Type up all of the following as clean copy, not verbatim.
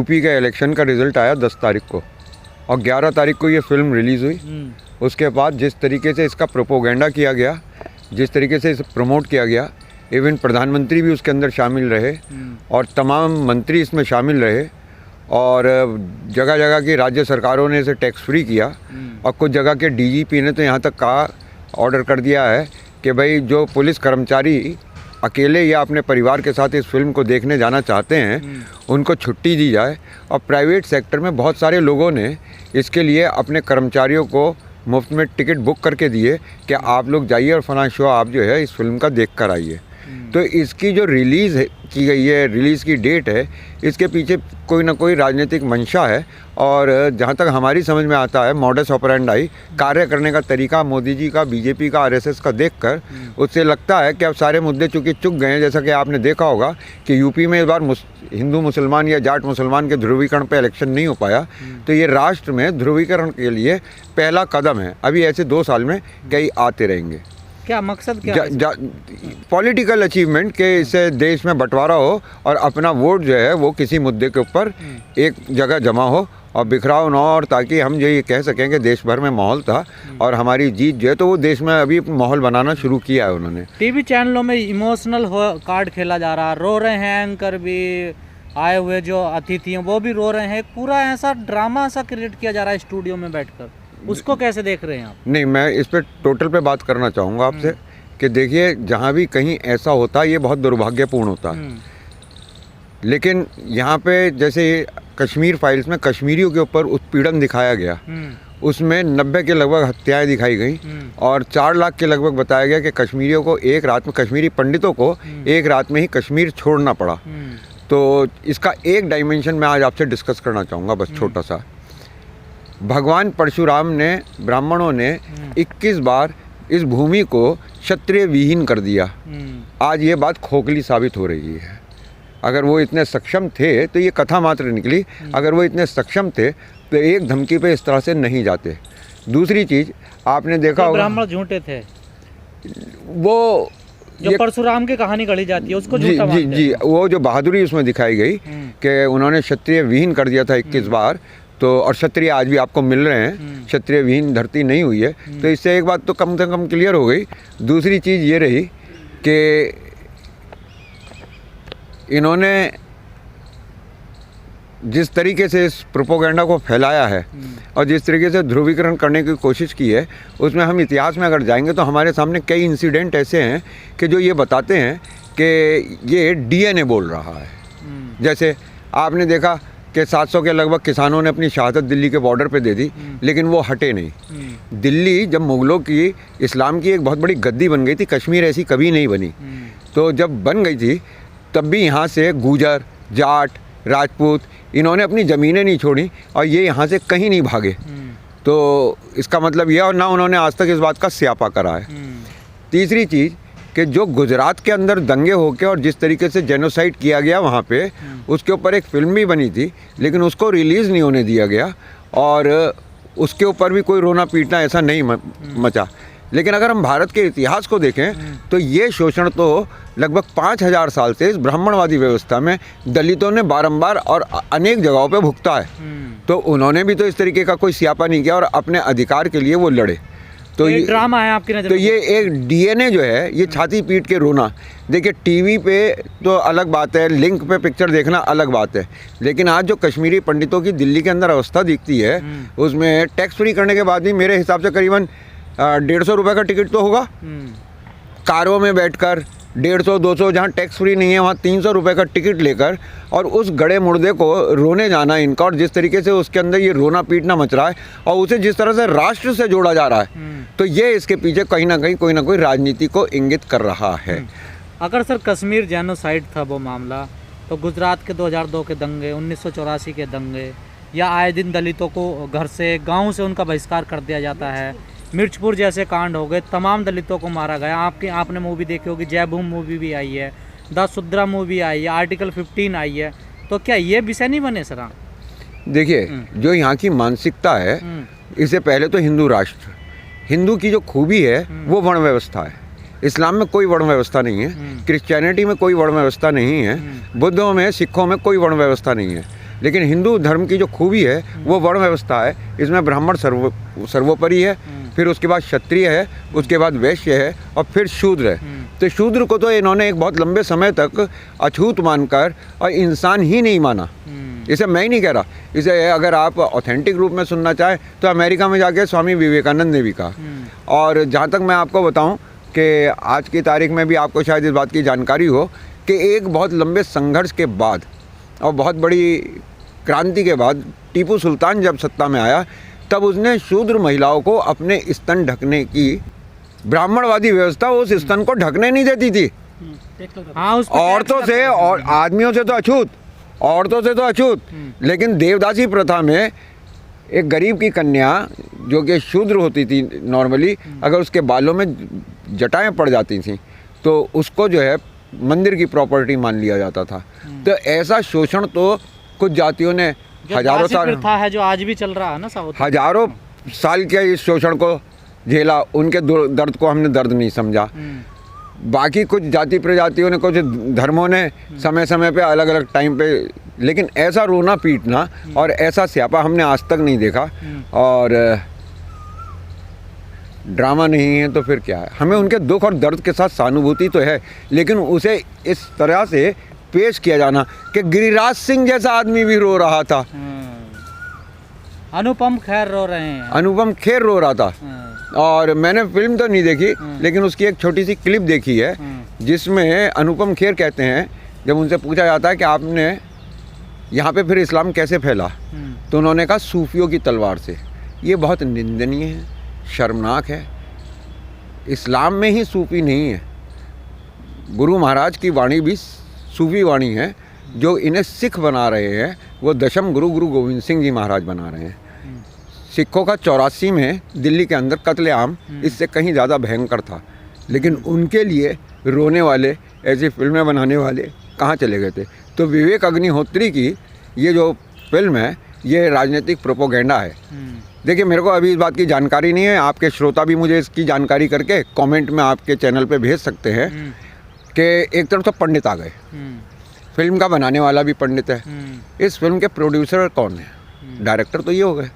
UP के election का result आया 10 तारीख को और 11 तारीख को ये फिल्म रिलीज़ हुई। उसके बाद जिस तरीके से इसका प्रोपोगेंडा किया गया, जिस तरीके से इसे प्रमोट किया गया, इवन प्रधानमंत्री भी उसके अंदर शामिल रहे और तमाम मंत्री इसमें शामिल रहे और जगह जगह की राज्य सरकारों ने इसे टैक्स फ्री किया और कुछ जगह के डीजीपी ने तो यहाँ तक कहा, ऑर्डर कर दिया है कि भाई जो पुलिस कर्मचारी अकेले या अपने परिवार के साथ इस फिल्म को देखने जाना चाहते हैं उनको छुट्टी दी जाए। और प्राइवेट सेक्टर में बहुत सारे लोगों ने इसके लिए अपने कर्मचारियों को मुफ्त में टिकट बुक करके दिए कि आप लोग जाइए और फलां शो आप जो है इस फिल्म का देख कर आइए। तो इसकी जो रिलीज़ की गई है, रिलीज़ की डेट है, इसके पीछे कोई ना कोई राजनीतिक मंशा है। और जहाँ तक हमारी समझ में आता है, मॉडस ऑपरेंडाई, कार्य करने का तरीका मोदी जी का, बीजेपी का, आरएसएस का देखकर उससे लगता है कि अब सारे मुद्दे चूँकि चुक गए हैं। जैसा कि आपने देखा होगा कि यूपी में इस बार हिंदू मुसलमान या जाट मुसलमान के ध्रुवीकरण पे इलेक्शन नहीं हो पाया, तो ये राष्ट्र में ध्रुवीकरण के लिए पहला कदम है। अभी ऐसे 2 साल में कई आते रहेंगे। क्या मकसद क्या पॉलिटिकल अचीवमेंट के इससे देश में बंटवारा हो और अपना वोट जो है वो किसी मुद्दे के ऊपर एक जगह जमा हो और बिखराव ना हो, और ताकि हम ये कह सकें कि देश भर में माहौल था और हमारी जीत जो है तो वो देश में अभी माहौल बनाना शुरू किया है उन्होंने। टीवी चैनलों में इमोशनल कार्ड खेला जा रहा है, रो रहे हैं एंकर भी, आए हुए जो अतिथि हैं वो भी रो रहे हैं, पूरा ऐसा ड्रामा सा क्रिएट किया जा रहा है स्टूडियो में बैठकर। उसको कैसे देख रहे हैं आप? नहीं, मैं इस पर टोटल पे बात करना चाहूँगा आपसे कि देखिए, जहाँ भी कहीं ऐसा होता है ये बहुत दुर्भाग्यपूर्ण होता है। लेकिन यहाँ पे जैसे कश्मीर फाइल्स में कश्मीरियों के ऊपर उत्पीड़न दिखाया गया, उसमें 90 के लगभग हत्याएं दिखाई गई और 4 लाख के लगभग बताया गया कि कश्मीरियों को एक रात में, कश्मीरी पंडितों को एक रात में ही कश्मीर छोड़ना पड़ा। तो इसका एक डायमेंशन मैं आज आपसे डिस्कस करना चाहूँगा, बस छोटा सा। भगवान परशुराम ने, ब्राह्मणों ने 21 बार इस भूमि को क्षत्रिय विहीन कर दिया। आज ये बात खोखली साबित हो रही है। अगर वो इतने सक्षम थे तो ये कथा मात्र निकली। अगर वो इतने सक्षम थे तो एक धमकी पे इस तरह से नहीं जाते। दूसरी चीज़ आपने देखा होगा, ब्राह्मण झूठे थे, वो जो परशुराम की कहानी गढ़ी जाती है उसको झूठा मानते हैं। जी, वो जो बहादुरी उसमें दिखाई गई कि उन्होंने क्षत्रिय विहीन कर दिया था 21 बार। तो और क्षत्रिय आज भी आपको मिल रहे हैं, क्षत्रिय विहीन धरती नहीं हुई है। तो इससे एक बात तो कम से कम क्लियर हो गई। दूसरी चीज़ ये रही कि इन्होंने जिस तरीके से इस प्रोपोगेंडा को फैलाया है और जिस तरीके से ध्रुवीकरण करने की कोशिश की है, उसमें हम इतिहास में अगर जाएंगे तो हमारे सामने कई इंसिडेंट ऐसे हैं कि जो ये बताते हैं कि ये डीएनए बोल रहा है। जैसे आपने देखा कि 700 के लगभग किसानों ने अपनी शहादत दिल्ली के बॉर्डर पे दे दी, लेकिन वो हटे नहीं। दिल्ली जब मुग़लों की, इस्लाम की एक बहुत बड़ी गद्दी बन गई थी, कश्मीर ऐसी कभी नहीं बनी। तो जब बन गई थी तब भी यहाँ से गुजर, जाट, राजपूत, इन्होंने अपनी ज़मीनें नहीं छोड़ी और ये यहाँ से कहीं नहीं भागे। तो इसका मतलब यह, और ना उन्होंने आज तक इस बात का स्यापा करा है। तीसरी चीज़ कि जो गुजरात के अंदर दंगे होके और जिस तरीके से जेनोसाइड किया गया वहाँ पे, उसके ऊपर एक फ़िल्म भी बनी थी, लेकिन उसको रिलीज़ नहीं होने दिया गया और उसके ऊपर भी कोई रोना पीटना ऐसा नहीं मचा। लेकिन अगर हम भारत के इतिहास को देखें तो ये शोषण तो लगभग 5000 साल से इस ब्राह्मणवादी व्यवस्था में दलितों ने बारंबार और अनेक जगहों पे भुगता है। तो उन्होंने भी तो इस तरीके का कोई स्यापा नहीं किया और अपने अधिकार के लिए वो लड़े। तो ये ड्रामा है आपकी नज़र में? तो ये एक डीएनए जो है, ये छाती पीट के रोना। देखिए, टीवी पे तो अलग बात है, लिंक पे पिक्चर देखना अलग बात है, लेकिन आज जो कश्मीरी पंडितों की दिल्ली के अंदर अवस्था दिखती है, उसमें टैक्स फ्री करने के बाद भी मेरे हिसाब से करीबन 150 रुपये का टिकट तो होगा। कारों में बैठकर 150-200, जहाँ टैक्स फ्री नहीं है वहाँ 300 रुपये का टिकट लेकर, और उस गड़े मुर्दे को रोने जाना इनका, और जिस तरीके से उसके अंदर ये रोना पीटना मच रहा है और उसे जिस तरह से राष्ट्र से जोड़ा जा रहा है, तो ये इसके पीछे कहीं ना कहीं कोई ना कोई राजनीति को इंगित कर रहा है। अगर सर कश्मीर जेनोसाइड था वो मामला, तो गुजरात के 2002 के दंगे, 1984 के दंगे, या आए दिन दलितों को घर से, गाँव से उनका बहिष्कार कर दिया जाता है, मिर्चपुर जैसे कांड हो गए, तमाम दलितों को मारा गया। आपने मूवी देखी होगी, जय भूम मूवी भी आई है, द सुद्रा मूवी आई है, आर्टिकल 15 आई है। तो क्या ये विषय नहीं बने सर? देखिए, जो यहाँ की मानसिकता है, इससे पहले तो हिंदू राष्ट्र, हिंदू की जो खूबी है वो वर्ण व्यवस्था है। इस्लाम में कोई वर्ण व्यवस्था नहीं है, क्रिश्चियनिटी में कोई वर्ण व्यवस्था नहीं है, बुद्धों में, सिखों में कोई वर्ण व्यवस्था नहीं है। लेकिन हिंदू धर्म की जो खूबी है वो वर्ण व्यवस्था है। इसमें ब्राह्मण सर्वोपरि है, फिर उसके बाद क्षत्रिय है, उसके बाद वैश्य है और फिर शूद्र है। तो शूद्र को तो इन्होंने एक बहुत लंबे समय तक अछूत मानकर और इंसान ही नहीं माना। इसे मैं ही नहीं कह रहा, इसे अगर आप ऑथेंटिक रूप में सुनना चाहें तो अमेरिका में जाके स्वामी विवेकानंद ने भी कहा। और जहाँ तक मैं आपको बताऊं कि आज की तारीख में भी आपको शायद इस बात की जानकारी हो कि एक बहुत लंबे संघर्ष के बाद और बहुत बड़ी क्रांति के बाद टीपू सुल्तान जब सत्ता में आया तब उसने शूद्र महिलाओं को अपने स्तन ढकने की, ब्राह्मणवादी व्यवस्था उस स्तन को ढकने नहीं देती थी। हाँ, उस पे औरतों से और आदमियों से तो अछूत, औरतों से तो अछूत, लेकिन देवदासी प्रथा में एक गरीब की कन्या जो कि शूद्र होती थी नॉर्मली, अगर उसके बालों में जटाएं पड़ जाती थी तो उसको जो है मंदिर की प्रॉपर्टी मान लिया जाता था। तो ऐसा शोषण तो कुछ जातियों ने हजारों साल प्रथा है जो आज भी चल रहा है ना साउथ, हजारों साल के इस शोषण को झेला, उनके दर्द को हमने दर्द नहीं समझा। बाकी कुछ जाति प्रजातियों ने, कुछ धर्मों ने समय समय पे अलग अलग टाइम पे, लेकिन ऐसा रोना पीटना और ऐसा स्यापा हमने आज तक नहीं देखा। और ड्रामा नहीं है तो फिर क्या है? हमें उनके दुख और दर्द के साथ सहानुभूति तो है, लेकिन उसे इस तरह से पेश किया जाना कि गिरिराज सिंह जैसा आदमी भी रो रहा था, अनुपम खेर रो रहे हैं, अनुपम खेर रो रहा था। और मैंने फिल्म तो नहीं देखी, लेकिन उसकी एक छोटी सी क्लिप देखी है जिसमें अनुपम खेर कहते हैं, जब उनसे पूछा जाता है कि आपने यहाँ पे फिर इस्लाम कैसे फैला, तो उन्होंने कहा सूफियों की तलवार से। ये बहुत निंदनीय है, शर्मनाक है। इस्लाम में ही सूफी नहीं है, गुरु महाराज की वाणी भी सूफी वाणी है। जो इन्हें सिख बना रहे हैं वो दशम गुरु गुरु गोविंद सिंह जी महाराज बना रहे हैं। सिखों का 84 में दिल्ली के अंदर कत्लेआम इससे कहीं ज़्यादा भयंकर था, लेकिन उनके लिए रोने वाले, ऐसी फिल्में बनाने वाले कहाँ चले गए थे? तो विवेक अग्निहोत्री की ये जो फिल्म है ये राजनीतिक प्रोपोगेंडा है। देखिए, मेरे को अभी इस बात की जानकारी नहीं है, आपके श्रोता भी मुझे इसकी जानकारी करके कमेंट में आपके चैनल पे भेज सकते हैं कि एक तरफ तो पंडित आ गए, फिल्म का बनाने वाला भी पंडित है, इस फिल्म के प्रोड्यूसर कौन है? डायरेक्टर तो ये हो गए,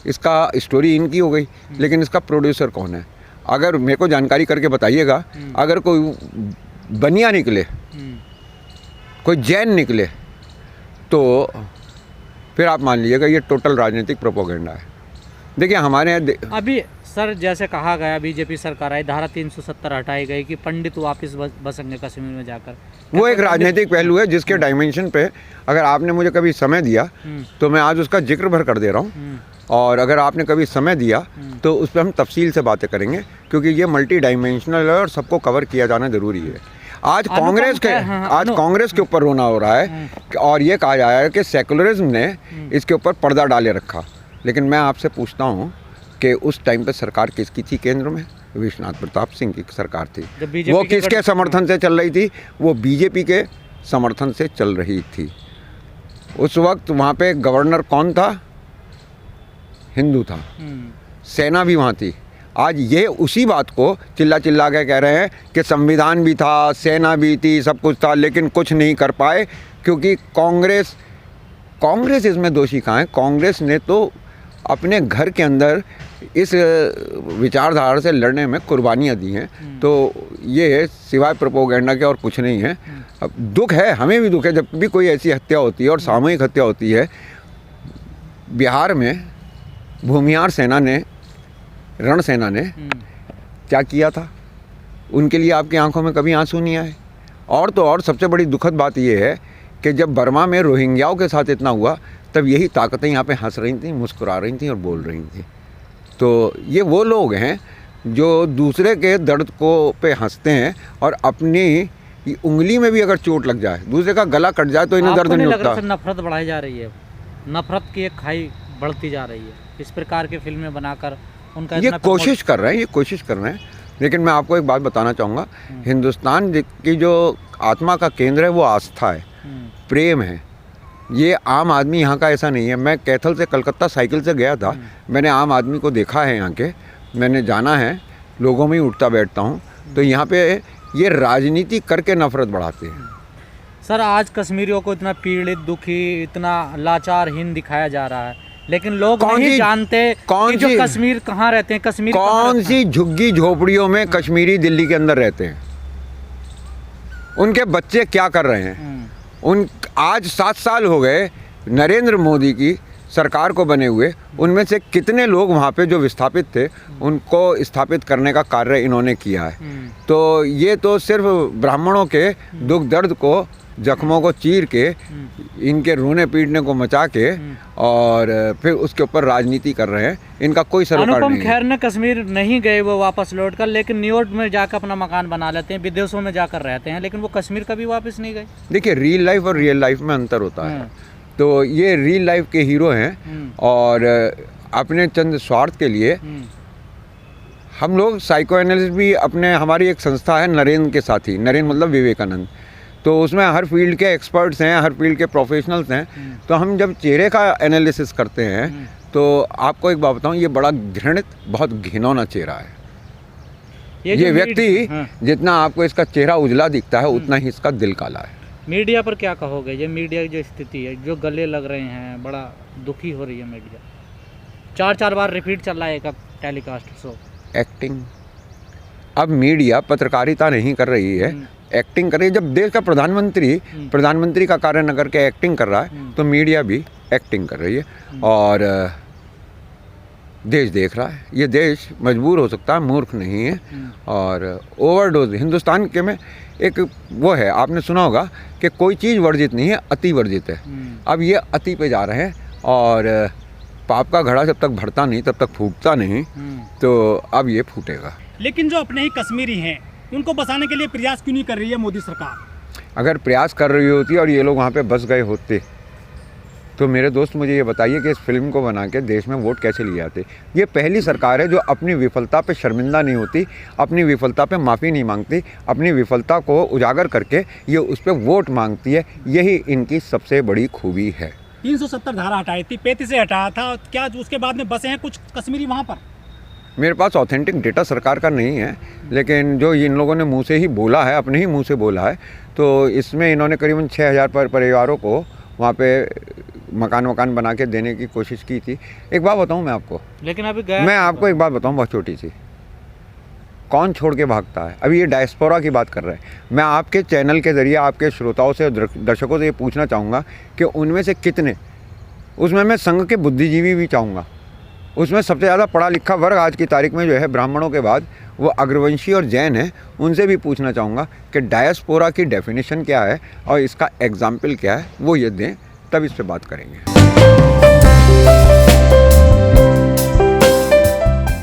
इसका स्टोरी इनकी हो गई, लेकिन इसका प्रोड्यूसर कौन है? अगर मेरे को जानकारी करके बताइएगा। अगर कोई बनिया निकले, कोई जैन निकले, तो फिर आप मान लीजिएगा ये टोटल राजनीतिक प्रोपोगेंडा है। देखिए, हमारे यहाँ अभी सर जैसे कहा गया, बीजेपी सरकार आई, धारा 370 हटाई गई कि पंडित वापस बसेंगे कश्मीर में जाकर, वो एक राजनीतिक पहलू है जिसके डायमेंशन पे अगर आपने मुझे कभी समय दिया तो मैं आज उसका जिक्र भर कर दे रहा हूँ। और अगर आपने कभी समय दिया तो उस पर हम तफसील से बातें करेंगे, क्योंकि ये मल्टी डायमेंशनल है और सबको कवर किया जाना ज़रूरी है। आज कांग्रेस के ऊपर रोना हो रहा है और ये कहा जा रहा है कि सेकुलरिज्म ने इसके ऊपर पर्दा डाले रखा। लेकिन मैं आपसे पूछता हूँ कि उस टाइम पे सरकार किसकी थी केंद्र में? विश्वनाथ प्रताप सिंह की सरकार थी। वो किसके समर्थन से चल रही थी? वो बीजेपी के समर्थन से चल रही थी। उस वक्त वहाँ पे गवर्नर कौन था? हिंदू था, सेना भी वहाँ थी। आज ये उसी बात को चिल्ला चिल्ला के कह रहे हैं कि संविधान भी था, सेना भी थी, सब कुछ था, लेकिन कुछ नहीं कर पाए क्योंकि कांग्रेस इसमें दोषी कहाँ है? कांग्रेस ने तो अपने घर के अंदर इस विचारधारा से लड़ने में कुर्बानियाँ दी हैं। तो ये सिवाय प्रोपोगेंडा के और कुछ नहीं है। अब दुख है, हमें भी दुख है जब भी कोई ऐसी हत्या होती है और सामूहिक हत्या होती है। बिहार में भूमिहार सेना ने, रण सेना ने क्या किया था? उनके लिए आपकी आंखों में कभी आंसू नहीं आए? और तो और सबसे बड़ी दुखद बात यह है कि जब बर्मा में रोहिंग्याओं के साथ इतना हुआ तब यही ताकतें यहाँ पे हंस रही थी, मुस्कुरा रही थी और बोल रही थी। तो ये वो लोग हैं जो दूसरे के दर्द को पे हंसते हैं और अपनी उंगली में भी अगर चोट लग जाए, दूसरे का गला कट जाए तो इन्हें दर्द नहीं होता। नफरत बढ़ाई जा रही है, नफरत की एक खाई बढ़ती जा रही है इस प्रकार की फिल्में बनाकर। उनका ये कोशिश कर रहे हैं, लेकिन मैं आपको एक बात बताना चाहूँगा, हिंदुस्तान की जो आत्मा का केंद्र है वो आस्था है, प्रेम है। ये आम आदमी यहाँ का ऐसा नहीं है। मैं कैथल से कलकत्ता साइकिल से गया था, मैंने आम आदमी को देखा है यहाँ के, मैंने जाना है, लोगों में ही उठता बैठता हूँ। तो यहाँ पे ये राजनीति करके नफरत बढ़ाते हैं। सर आज कश्मीरियों को इतना पीड़ित, दुखी, इतना लाचारहीन दिखाया जा रहा है, लेकिन लोग नहीं जानते कि जो कश्मीर कहाँ रहते हैं, कश्मीर कौन सी झुग्गी झोपड़ियों में कश्मीरी दिल्ली के अंदर रहते हैं, उनके बच्चे क्या कर रहे हैं। उन आज 7 साल हो गए नरेंद्र मोदी की सरकार को बने हुए, उनमें से कितने लोग वहाँ पे जो विस्थापित थे उनको स्थापित करने का कार्य इन्होंने किया है। तो ये तो सिर्फ ब्राह्मणों के दुख दर्द को, जख्मों को चीर के, इनके रोने पीटने को मचा के और फिर उसके ऊपर राजनीति कर रहे हैं। इनका कोई सरोकार नहीं है। अनुपम खेर ने कश्मीर नहीं गए वो वापस लौट कर, लेकिन न्यूयॉर्क में जाकर अपना मकान बना लेते हैं, विदेशों में जाकर रहते हैं, लेकिन वो कश्मीर कभी वापस नहीं गए। देखिए, रियल लाइफ और रियल लाइफ में अंतर होता है। तो ये रियल लाइफ के हीरो हैं और अपने चंद स्वार्थ के लिए हम लोग साइको एनालिस्ट भी अपने, हमारी एक संस्था है नरेंद्र के साथी, नरेंद्र मतलब विवेकानंद, तो उसमें हर फील्ड के एक्सपर्ट्स हैं, हर फील्ड के प्रोफेशनल्स हैं। तो हम जब चेहरे का एनालिसिस करते हैं तो आपको एक बात बताऊं, ये बड़ा घृणित, बहुत घिनौना चेहरा है। ये व्यक्ति जितना आपको इसका चेहरा उजला दिखता है उतना ही इसका दिल काला है। मीडिया पर क्या कहोगे? ये मीडिया की जो स्थिति है, जो गले लग रहे हैं, बड़ा दुखी हो रही है मीडिया। 4 बार रिपीट चल रहा है एक टेलीकास्ट शो। एक्टिंग, अब मीडिया पत्रकारिता नहीं कर रही है, एक्टिंग कर रही है। जब देश का प्रधानमंत्री का कार्य न करके एक्टिंग कर रहा है तो मीडिया भी एक्टिंग कर रही है और देश देख रहा है। ये देश मजबूर हो सकता है, मूर्ख नहीं है। और ओवरडोज हिंदुस्तान के में एक वो है, आपने सुना होगा कि कोई चीज़ वर्जित नहीं है, अति वर्जित है। अब ये अति पे जा रहे हैं और पाप का घड़ा जब तक भरता नहीं तब तक फूटता नहीं, तो अब ये फूटेगा। लेकिन जो अपने ही कश्मीरी हैं उनको बसाने के लिए प्रयास क्यों नहीं कर रही है मोदी सरकार? अगर प्रयास कर रही होती और ये लोग वहाँ पे बस गए होते तो मेरे दोस्त मुझे ये बताइए कि इस फिल्म को बना के देश में वोट कैसे लिए जाते। ये पहली सरकार है जो अपनी विफलता पे शर्मिंदा नहीं होती, अपनी विफलता पे माफ़ी नहीं मांगती, अपनी विफलता को उजागर करके ये उस पर वोट मांगती है। यही इनकी सबसे बड़ी खूबी है। 370 धारा हटाई थी, 35 से हटाया था, क्या उसके बाद में बसे हैं कुछ कश्मीरी वहाँ पर? मेरे पास ऑथेंटिक डेटा सरकार का नहीं है, लेकिन जो इन लोगों ने मुंह से ही बोला है, अपने ही मुंह से बोला है, तो इसमें इन्होंने करीबन 6000 परिवारों को वहाँ पे मकान बना के देने की कोशिश की थी। एक बात बताऊँ मैं आपको, लेकिन अभी गया, मैं आपको एक बात बताऊँ बहुत छोटी सी, कौन छोड़ के भागता है? अभी ये डायस्पोरा की बात कर रहे हैं। मैं आपके चैनल के ज़रिए आपके श्रोताओं से, दर्शकों से ये पूछना चाहूँगा कि उनमें से कितने, उसमें मैं संघ के बुद्धिजीवी भी चाहूँगा, उसमें सबसे ज़्यादा पढ़ा लिखा वर्ग आज की तारीख में जो है ब्राह्मणों के बाद वो अग्रवंशी और जैन है, उनसे भी पूछना चाहूँगा कि डायस्पोरा की डेफिनेशन क्या है और इसका एग्जाम्पल क्या है, वो ये दें, तब इस पर बात करेंगे।